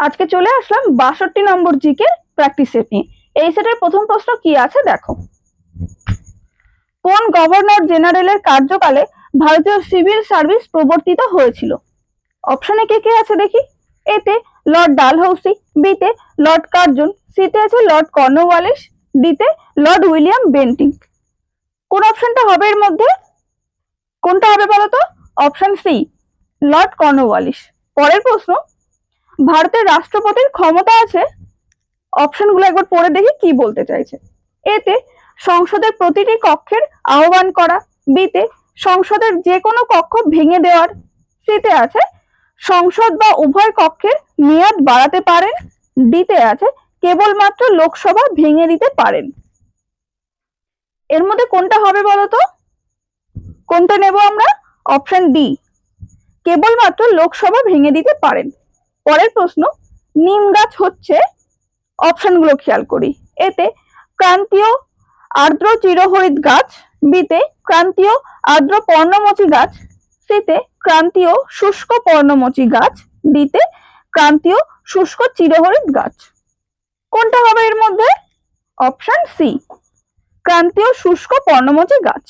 আজকে চলে আসলাম ৬২ নম্বর GK practice set নিয়ে। এই সেটের প্রথম প্রশ্ন কি আছে দেখো। কোন গভর্নর জেনারেলের কার্যকালে ভারতীয় সিভিল সার্ভিস প্রবর্তিত হয়েছিল? অপশনে কে কে আছে দেখি। এতে লর্ড ডালহৌসি, বিতে লর্ড কার্জন, সিতে আছে লর্ড কর্নওয়ালিস, ডিতে লর্ড উইলিয়াম বেন্টিঙ্ক। কোন অপশনটা হবে এর মধ্যে? কোনটা হবে বলতো? Option C, Lord Cornwallis. পরের প্রশ্ন, ভারতের রাষ্ট্রপতির ক্ষমতা আছে, অপশনগুলো একবার পড়ে দেখি কি বলতে চাইছে। এতে সংসদের প্রতিটি কক্ষের আহ্বান করা, বিতে সংসদের যে কোনো কক্ষ ভেঙে দেওয়ার, সিতে আছে সংসদ বা উভয় কক্ষের মেয়াদ বাড়াতে পারেন, ডিতে আছে কেবলমাত্র লোকসভা ভেঙে দিতে পারেন। এর মধ্যে কোনটা হবে বলতো? কোনটা নেব আমরা? অপশন ডি, কেবলমাত্র লোকসভা ভেঙে দিতে পারেন। পরের প্রশ্ন, নিম গাছ হচ্ছে, অপশনগুলো খেয়াল করি। এতে ক্রান্তীয় আর্দ্র চিরহরিৎ গাছ, বিতে ক্রান্তীয় আর্দ্র পর্ণমোচী গাছ, সিতে ক্রান্তীয় শুষ্ক পর্ণমোচী গাছ, ডিতে ক্রান্তীয় শুষ্ক চিরহরিৎ গাছ। কোনটা হবে এর মধ্যে? অপশন সি, ক্রান্তীয় শুষ্ক পর্ণমোচী গাছ।